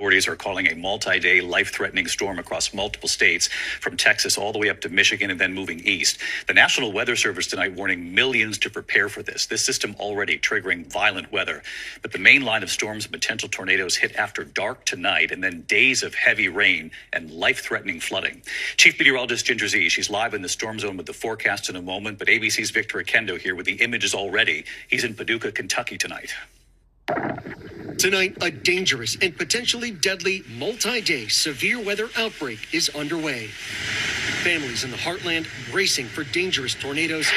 Authorities are calling a multi-day life-threatening storm across multiple states, from Texas all the way up to Michigan and then moving east. The National Weather Service tonight warning millions to prepare for this system already triggering violent weather. But the main line of storms and potential tornadoes hit after dark tonight, and then days of heavy rain and life-threatening flooding. Chief Meteorologist Ginger Z, she's live in the storm zone with the forecast in a moment, but ABC's Victor Akendo here with the images already. He's in Paducah, Kentucky tonight. Tonight, a dangerous and potentially deadly multi-day severe weather outbreak is underway. Families in the heartland bracing for dangerous tornadoes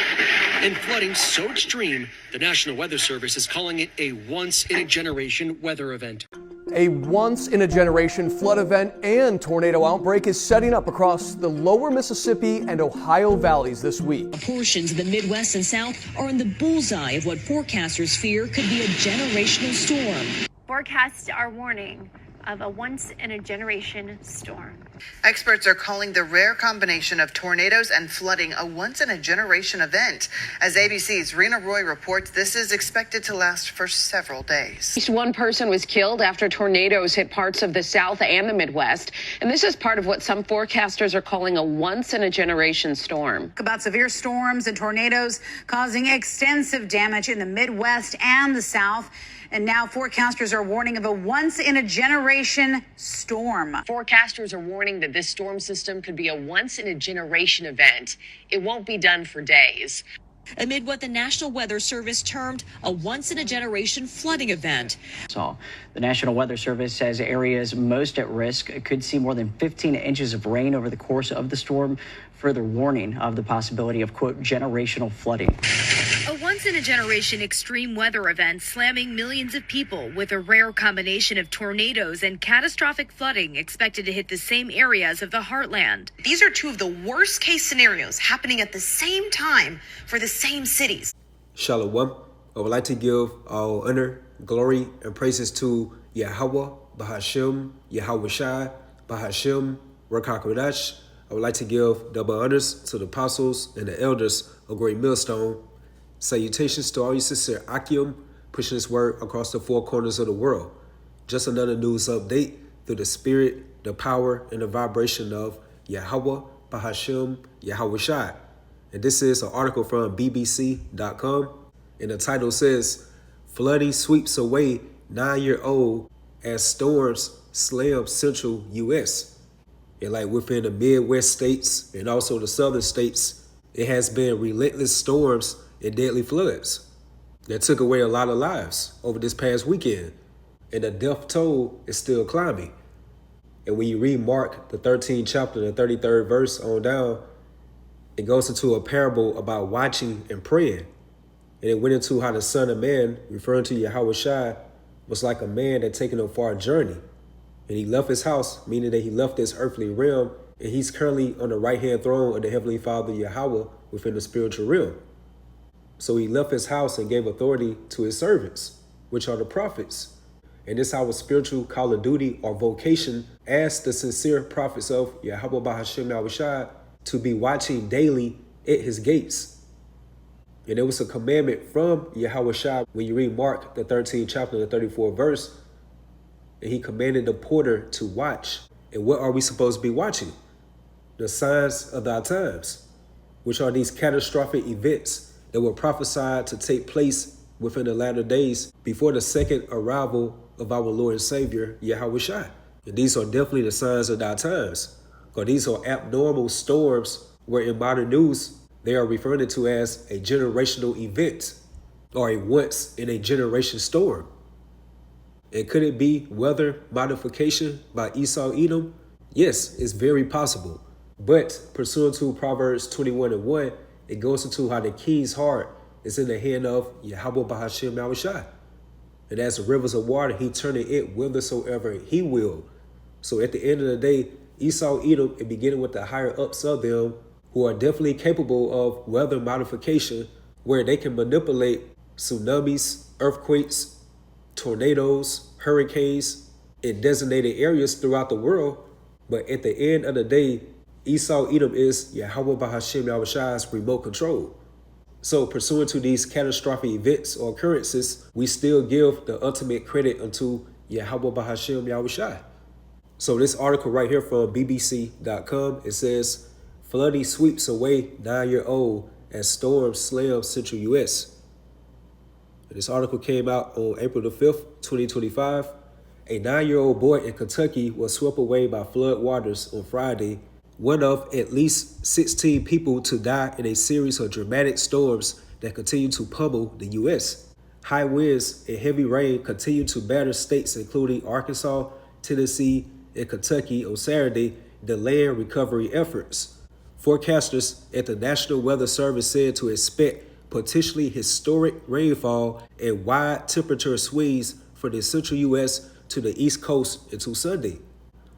and flooding so extreme, the National Weather Service is calling it a once-in-a-generation weather event. A once-in-a-generation flood event and tornado outbreak is setting up across the lower Mississippi and Ohio valleys this week. Portions of the Midwest and South are in the bullseye of what forecasters fear could be a generational storm. Forecasts are warning of a once-in-a-generation storm. Experts are calling the rare combination of tornadoes and flooding a once-in-a-generation event. As ABC's Rena Roy reports, this is expected to last for several days. At least one person was killed after tornadoes hit parts of the South and the Midwest. And this is part of what some forecasters are calling a once-in-a-generation storm. About severe storms and tornadoes causing extensive damage in the Midwest and the South. And now forecasters are warning of a once-in-a-generation storm. Forecasters are warning that this storm system could be a once-in-a-generation event. It won't be done for days. Amid what the National Weather Service termed a once-in-a-generation flooding event. So the National Weather Service says areas most at risk could see more than 15 inches of rain over the course of the storm, further warning of the possibility of, quote, generational flooding. A once-in-a-generation extreme weather event slamming millions of people with a rare combination of tornadoes and catastrophic flooding expected to hit the same areas of the heartland. These are two of the worst case scenarios happening at the same time for the same cities. Shalom. I would like to give all honor, glory, and praises to Yahweh, Bahashem, Yahweh Shai, Bahashem, Rakakodash. I would like to give double honors to the apostles and the elders of Great Millstone. Salutations to all you sincere Akim, pushing this word across the four corners of the world. Just another news update through the spirit, the power, and the vibration of Yahweh, Bahashem, Yahweh Shai. And this is an article from BBC.com. And the title says, Flooding sweeps away 9-year-old as storms slam central U.S. And like within the Midwest states and also the southern states, it has been relentless storms and deadly floods that took away a lot of lives over this past weekend. And the death toll is still climbing. And when you read Mark, the 13th chapter, the 33rd verse on down, it goes into a parable about watching and praying. And it went into how the Son of Man, referring to Yahweh Shai, was like a man that taken a far journey. And he left his house, meaning that he left this earthly realm, and he's currently on the right-hand throne of the Heavenly Father Yahweh within the spiritual realm. So he left his house and gave authority to his servants, which are the prophets. And this is our spiritual call of duty or vocation as the sincere prophets of Yahweh Bahashem Yahweh Shai to be watching daily at his gates. And it was a commandment from Yahweh Shai when you read Mark, the 13th chapter, the 34th verse. And he commanded the porter to watch. And what are we supposed to be watching? The signs of our times, which are these catastrophic events that were prophesied to take place within the latter days before the second arrival of our Lord and Savior, Yahweh Shai. And these are definitely the signs of our times, because these are abnormal storms where in modern news, they are referred to as a generational event or a once-in-a-generation storm. And could it be weather modification by Esau Edom? Yes, it's very possible. But pursuant to Proverbs 21:1, it goes into how the king's heart is in the hand of Yahweh Bahashem Yahweh Shai. And as the rivers of water, he turneth it whithersoever he will. So at the end of the day, Esau Edom, and beginning with the higher ups of them, who are definitely capable of weather modification, where they can manipulate tsunamis, earthquakes, tornadoes, hurricanes in designated areas throughout the world. But at the end of the day, Esau Edom is Yahweh Bahashem Yahweh Shai's remote control. So pursuant to these catastrophic events or occurrences, we still give the ultimate credit unto Yahweh Bahashem Yahweh Shai. So this article right here from BBC.com, it says, flooding sweeps away 9-year-old as storm slams central U.S. And this article came out on April the 5th, 2025. A 9-year-old boy in Kentucky was swept away by flood waters on Friday, one of at least 16 people to die in a series of dramatic storms that continue to pummel the U.S. High winds and heavy rain continue to batter states including Arkansas, Tennessee, and Kentucky on Saturday, delaying recovery efforts. Forecasters at the National Weather Service said to expect potentially historic rainfall and wide temperature swings from the central U.S. to the East Coast until Sunday.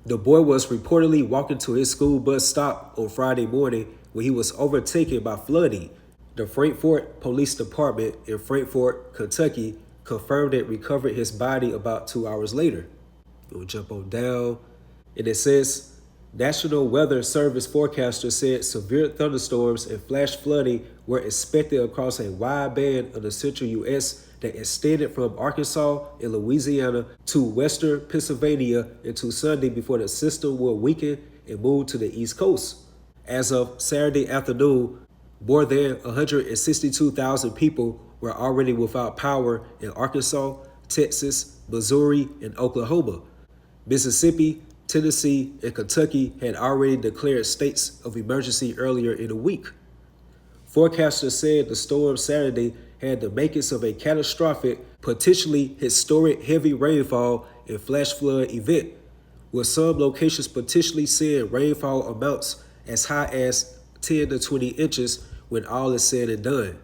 The boy was reportedly walking to his school bus stop on Friday morning when he was overtaken by flooding. The Frankfort Police Department in Frankfort, Kentucky, confirmed it recovered his body about 2 hours later. We'll jump on down. And it says, National Weather Service forecasters said severe thunderstorms and flash flooding were expected across a wide band of the central U.S. that extended from Arkansas and Louisiana to western Pennsylvania until Sunday before the system will weaken and move to the East Coast. As of Saturday afternoon, more than 162,000 people were already without power in Arkansas, Texas, Missouri, and Oklahoma. Mississippi, Tennessee, and Kentucky had already declared states of emergency earlier in the week. Forecasters said the storm Saturday had the makings of a catastrophic, potentially historic heavy rainfall and flash flood event, with some locations potentially seeing rainfall amounts as high as 10 to 20 inches when all is said and done.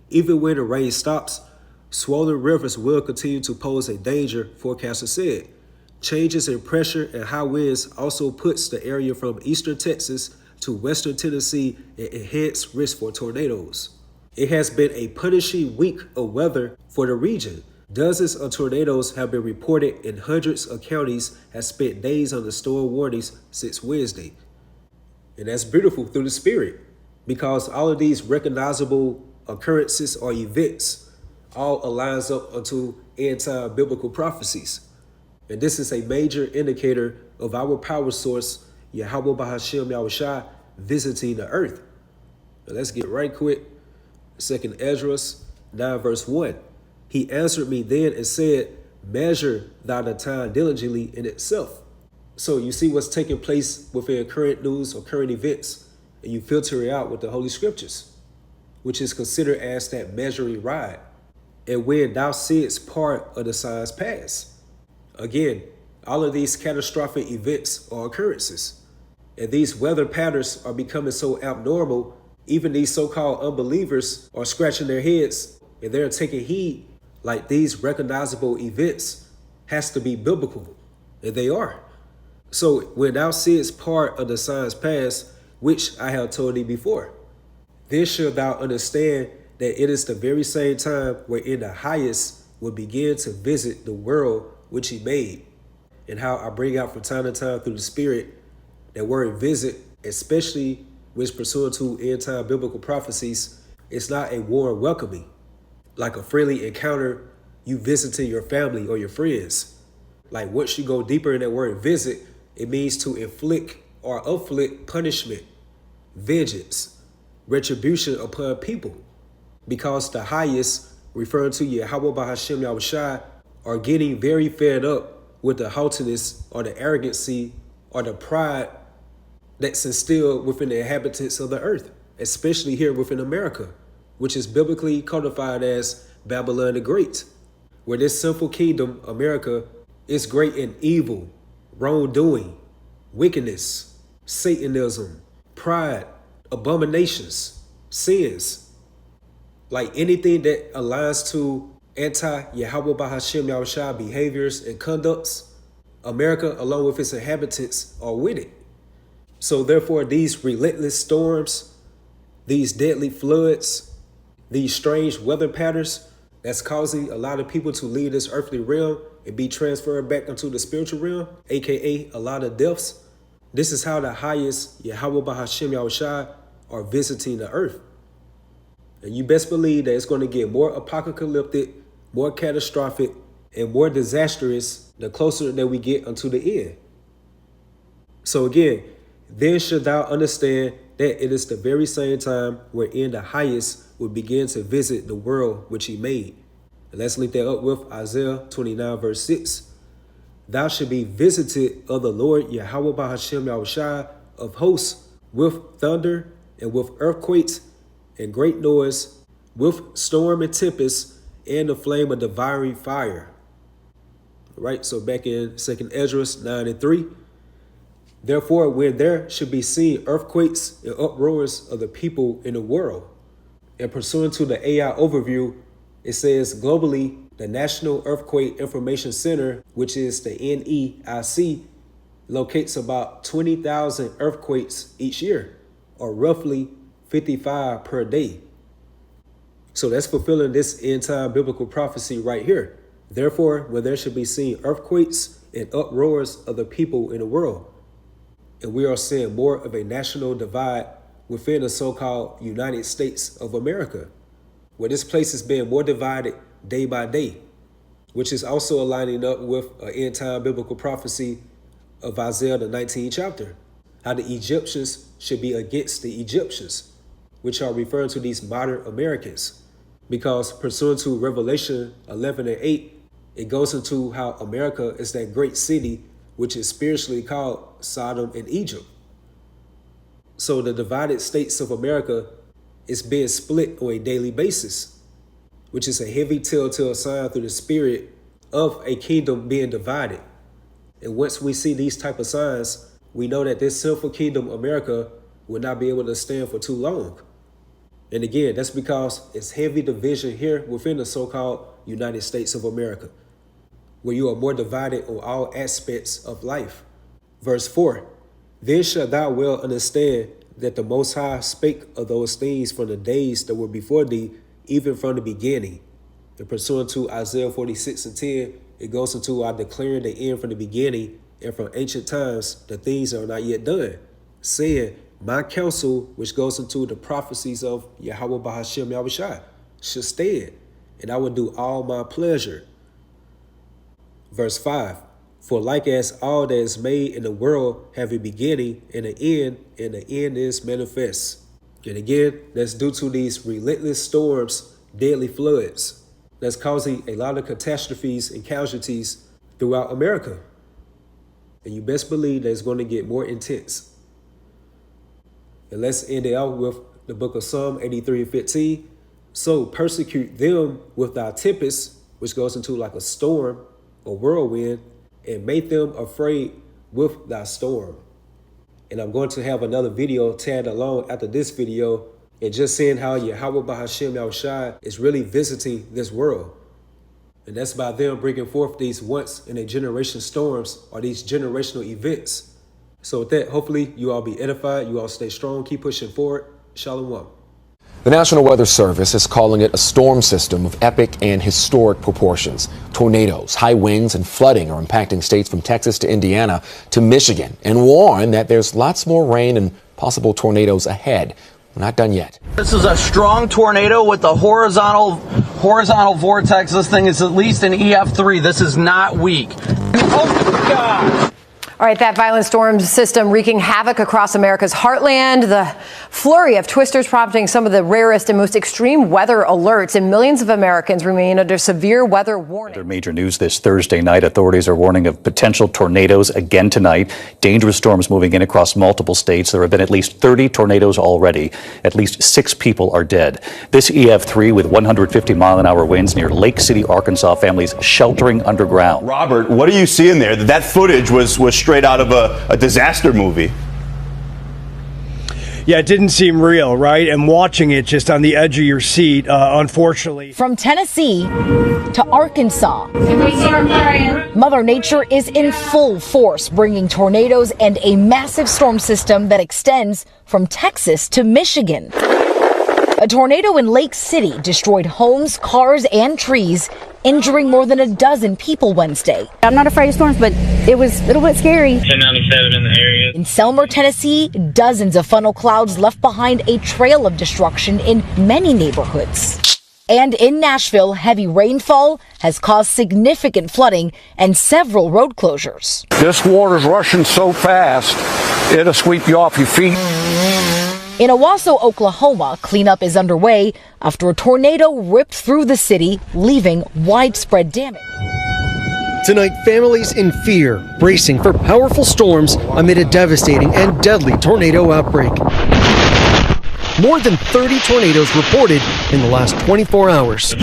Even when the rain stops, swollen rivers will continue to pose a danger, forecasters said. Changes in pressure and high winds also puts the area from eastern Texas to western Tennessee at enhanced risk for tornadoes. It has been a punishing week of weather for the region. Dozens of tornadoes have been reported and hundreds of counties have spent days under storm warnings since Wednesday. And that's beautiful through the spirit, because all of these recognizable occurrences or events all aligns up unto end-time biblical prophecies. And this is a major indicator of our power source, Yahweh Bahashem Yahushua, visiting the earth. Now let's get right quick. 2 Esdras 9 verse 1. He answered me then and said, measure thou the time diligently in itself. So you see what's taking place within current news or current events, and you filter it out with the Holy Scriptures, which is considered as that measuring rod. And when thou seest part of the signs past. Again, all of these catastrophic events or occurrences, and these weather patterns are becoming so abnormal, even these so-called unbelievers are scratching their heads and they're taking heed like these recognizable events has to be biblical, and they are. So when thou seest part of the signs past, which I have told thee before, then shalt thou understand that it is the very same time wherein the highest will begin to visit the world which he made. And how I bring out from time to time through the spirit that word visit, especially which pursuant to end time biblical prophecies, it's not a warm welcoming, like a friendly encounter you visiting your family or your friends. Like once you go deeper in that word visit, it means to inflict or afflict punishment, vengeance, retribution upon people. Because the highest, referring to Yahweh Bahashem Yahushua, are getting very fed up with the haughtiness or the arrogancy or the pride that's instilled within the inhabitants of the earth, especially here within America, which is biblically codified as Babylon the Great, where this sinful kingdom, America, is great in evil, wrongdoing, wickedness, Satanism, pride, abominations, sins, like anything that aligns to anti-Yahweh Bahashem Yahushua behaviors and conducts, America, along with its inhabitants, are with it. So therefore, these relentless storms, these deadly floods, these strange weather patterns that's causing a lot of people to leave this earthly realm and be transferred back into the spiritual realm, aka a lot of deaths. This is how the highest Yahweh Bahashem Yahushua are visiting the earth. And you best believe that it's going to get more apocalyptic, more catastrophic, and more disastrous the closer that we get unto the end. So again, then should thou understand that it is the very same time wherein the highest will begin to visit the world which he made. And let's link that up with Isaiah 29 verse 6. Thou should be visited of the Lord Yahweh Bahashem Yahushai of hosts with thunder and with earthquakes and great noise, with storm and tempest and the flame of devouring fire. All right, so back in 2 Esdras 9 and 3. Therefore, when there should be seen earthquakes and uproars of the people in the world, and pursuant to the AI overview, it says globally, the National Earthquake Information Center, which is the NEIC, locates about 20,000 earthquakes each year, or roughly 55 per day. So that's fulfilling this end-time biblical prophecy right here. Therefore, when there should be seen earthquakes and uproars of the people in the world, and we are seeing more of a national divide within the so-called United States of America, where this place is being more divided day by day, which is also aligning up with an end-time biblical prophecy of Isaiah the 19th chapter, how the Egyptians should be against the Egyptians, which are referring to these modern Americans, because pursuant to Revelation 11 and 8, it goes into how America is that great city, which is spiritually called Sodom and Egypt. So the divided states of America is being split on a daily basis, which is a heavy telltale sign through the spirit of a kingdom being divided. And once we see these type of signs, we know that this sinful kingdom, America, will not be able to stand for too long. And again, that's because it's heavy division here within the so-called United States of America, where you are more divided on all aspects of life. Verse 4, then shalt thou well understand that the Most High spake of those things from the days that were before thee, even from the beginning. And pursuant to Isaiah 46 and 10, it goes into our declaring the end from the beginning, and from ancient times, the things that are not yet done, saying, my counsel, which goes into the prophecies of Yahweh Bahashem Yahushai, should stand, and I will do all my pleasure. Verse 5, for like as all that is made in the world have a beginning and an end is manifest. And again, that's due to these relentless storms, deadly floods, that's causing a lot of catastrophes and casualties throughout America. And you best believe that it's going to get more intense. And let's end it out with the book of Psalm 83 and 15. So persecute them with thy tempest, which goes into like a storm or whirlwind, and make them afraid with thy storm. And I'm going to have another video tagged along after this video, and just seeing how Yahweh Bahashem Yahushai is really visiting this world. And that's by them bringing forth these once in a generation storms, or these generational events. So with that, hopefully you all be edified, you all stay strong, keep pushing forward. Shalom. The National Weather Service is calling it a storm system of epic and historic proportions. Tornadoes, high winds, and flooding are impacting states from Texas to Indiana to Michigan, and warn that there's lots more rain and possible tornadoes ahead. We're not done yet. This is a strong tornado with a horizontal vortex. This thing is at least an EF3. This is not weak. Oh, God. All right, that violent storm system wreaking havoc across America's heartland. The flurry of twisters prompting some of the rarest and most extreme weather alerts, and millions of Americans remain under severe weather warning. Other major news this Thursday night. Authorities are warning of potential tornadoes again tonight. Dangerous storms moving in across multiple states. There have been at least 30 tornadoes already. At least 6 people are dead. This EF3 with 150-mile-an-hour winds near Lake City, Arkansas. Families sheltering underground. Robert, what are you seeing there? That footage was straight out of a disaster movie. Yeah, it didn't seem real, right? And watching it just on the edge of your seat, unfortunately. From Tennessee to Arkansas, Mother Nature is in full force, bringing tornadoes and a massive storm system that extends from Texas to Michigan. A tornado in Lake City destroyed homes, cars, and trees, injuring more than a dozen people Wednesday. I'm not afraid of storms, but it was a little bit scary. 1097 in the area. In Selmer, Tennessee, dozens of funnel clouds left behind a trail of destruction in many neighborhoods. And in Nashville, heavy rainfall has caused significant flooding and several road closures. This water's rushing so fast, it'll sweep you off your feet. In Owasso, Oklahoma, cleanup is underway after a tornado ripped through the city, leaving widespread damage. Tonight, families in fear, bracing for powerful storms amid a devastating and deadly tornado outbreak. More than 30 tornadoes reported in the last 24 hours.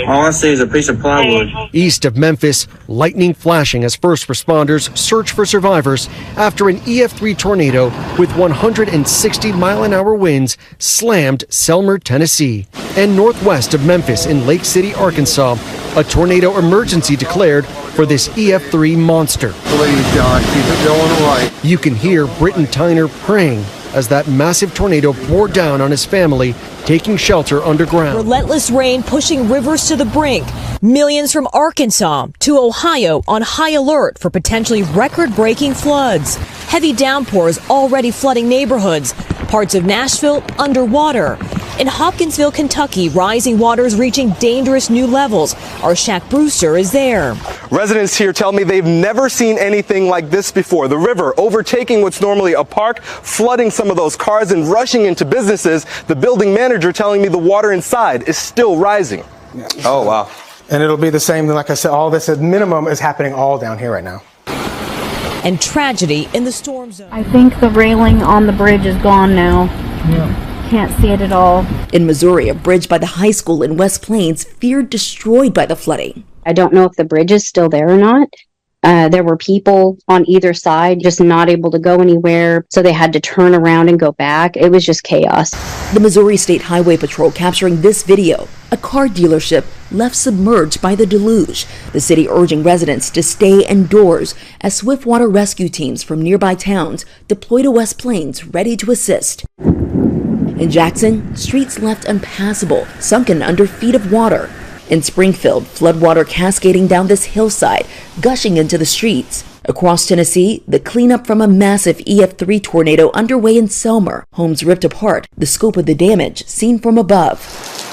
All I see is a piece of plywood. East of Memphis, lightning flashing as first responders search for survivors after an EF3 tornado with 160-mile-an-hour winds slammed Selmer, Tennessee. And northwest of Memphis in Lake City, Arkansas, a tornado emergency declared for this EF3 monster. Please, God, keep it going right. You can hear Britton Tyner praying as that massive tornado bore down on his family, taking shelter underground. Relentless rain pushing rivers to the brink. Millions from Arkansas to Ohio on high alert for potentially record-breaking floods. Heavy downpours already flooding neighborhoods. Parts of Nashville underwater. In Hopkinsville, Kentucky, rising waters reaching dangerous new levels. Our Shaq Brewster is there. Residents here tell me they've never seen anything like this before. The river overtaking what's normally a park, flooding some of those cars and rushing into businesses. The building manager telling me the water inside is still rising. Yeah. Oh, wow. And it'll be the same, like I said, all this at minimum is happening all down here right now. And tragedy in the storm zone. I think the railing on the bridge is gone now. Yeah. Can't see it at all. In Missouri, a bridge by the high school in West Plains feared destroyed by the flooding. I don't know if the bridge is still there or not. There were people on either side just not able to go anywhere, so they had to turn around and go back. It was just chaos. The Missouri State Highway Patrol capturing this video. A car dealership left submerged by the deluge. The city urging residents to stay indoors as swiftwater rescue teams from nearby towns deploy to West Plains ready to assist. In Jackson, streets left impassable, sunken under feet of water. In Springfield, floodwater cascading down this hillside, gushing into the streets. Across Tennessee, the cleanup from a massive EF3 tornado underway in Selmer. Homes ripped apart, the scope of the damage seen from above.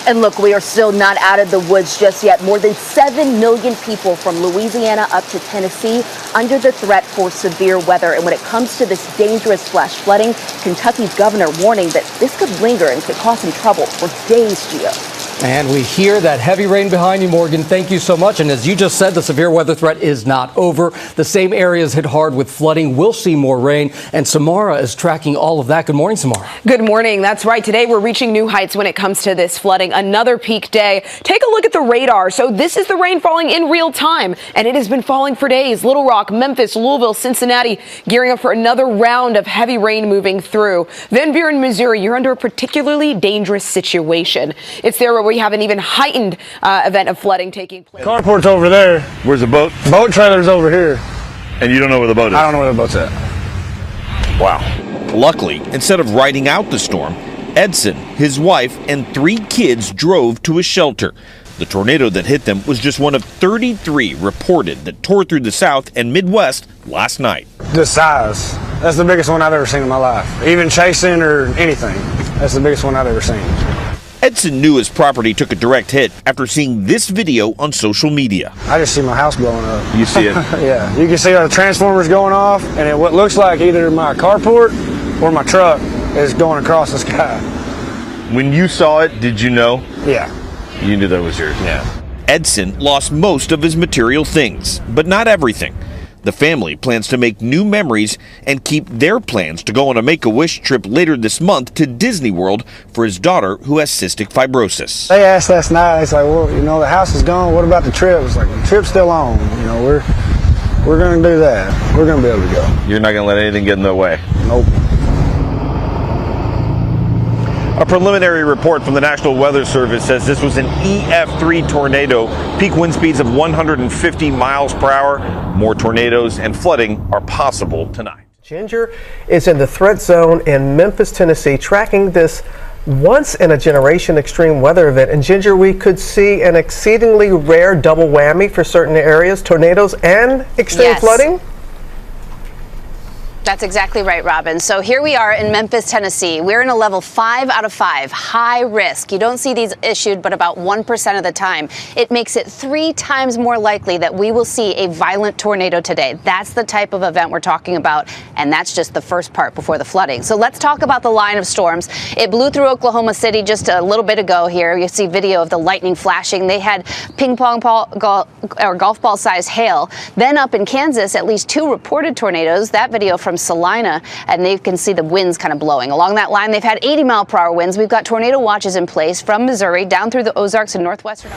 And look, we are still not out of the woods just yet. More than 7 million people from Louisiana up to Tennessee under the threat for severe weather. And when it comes to this dangerous flash flooding, Kentucky's governor warning that this could linger and could cause some trouble for days, Gio. And we hear that heavy rain behind you, Morgan. Thank you so much. And as you just said, the severe weather threat is not over. The same areas hit hard with flooding. We'll see more rain. And Samara is tracking all of that. Good morning, Samara. Good morning. That's right. Today we're reaching new heights when it comes to this flooding. Another peak day. Take a look at the radar. So this is the rain falling in real time. And it has been falling for days. Little Rock, Memphis, Louisville, Cincinnati gearing up for another round of heavy rain moving through. Van Buren, Missouri, you're under a particularly dangerous situation. It's there where we have an even heightened event of flooding taking place. Carport's over there. Where's the boat? Boat trailer's over here. And you don't know where the boat is? I don't know where the boat's at. Wow. Luckily, instead of riding out the storm, Edson, his wife, and 3 kids drove to a shelter. The tornado that hit them was just one of 33 reported that tore through the South and Midwest last night. The size. That's the biggest one I've ever seen in my life. Even chasing or anything. That's the biggest one I've ever seen. Edson knew his property took a direct hit after seeing this video on social media. I just see my house blowing up. You see it? Yeah, you can see the transformers going off, and what looks like either my carport or my truck is going across the sky. When you saw it, did you know? Yeah. You knew that was yours? Yeah. Edson lost most of his material things, but not everything. The family plans to make new memories and keep their plans to go on a Make-A-Wish trip later this month to Disney World for his daughter who has cystic fibrosis. They asked last night, it's like, well, you know, the house is gone. What about the trip? It's like, the trip's still on. You know, we're going to do that. We're going to be able to go. You're not going to let anything get in the way? Nope. A preliminary report from the National Weather Service says this was an EF3 tornado. Peak wind speeds of 150 miles per hour. More tornadoes and flooding are possible tonight. Ginger is in the threat zone in Memphis, Tennessee, tracking this once-in-a-generation extreme weather event. And Ginger, we could see an exceedingly rare double whammy for certain areas, tornadoes and extreme flooding? That's exactly right, Robin. So here we are in Memphis, Tennessee. We're in a level 5 out of 5, high risk. You don't see these issued but about 1% of the time. It makes it 3 times more likely that we will see a violent tornado today. That's the type of event we're talking about, and that's just the first part before the flooding. So let's talk about the line of storms. It blew through Oklahoma City just a little bit ago here. You see video of the lightning flashing. They had ping pong ball or golf ball sized hail. Then up in Kansas, at least 2 reported tornadoes. That video from Salina, and they can see the winds kind of blowing. Along that line, they've had 80-mile-per-hour winds. We've got tornado watches in place from Missouri down through the Ozarks and northwestern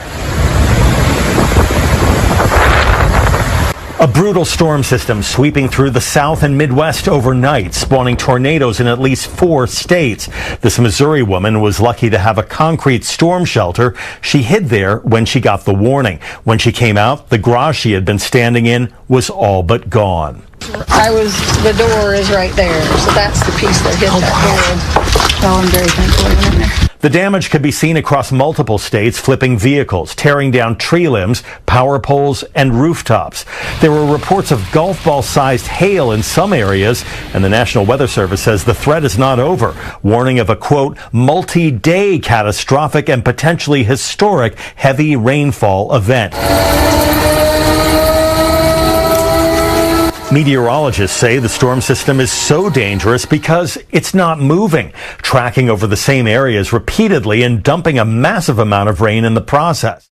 A brutal storm system sweeping through the South and Midwest overnight, spawning tornadoes in at least 4 states. This Missouri woman was lucky to have a concrete storm shelter. She hid there when she got the warning. When she came out, the garage she had been standing in was all but gone. The door is right there, so that's the piece that hit that door. So I'm very thankful I went in there. The damage could be seen across multiple states, flipping vehicles, tearing down tree limbs, power poles, and rooftops. There were reports of golf ball-sized hail in some areas, and the National Weather Service says the threat is not over, warning of a, quote, multi-day catastrophic and potentially historic heavy rainfall event. Meteorologists say the storm system is so dangerous because it's not moving, tracking over the same areas repeatedly and dumping a massive amount of rain in the process.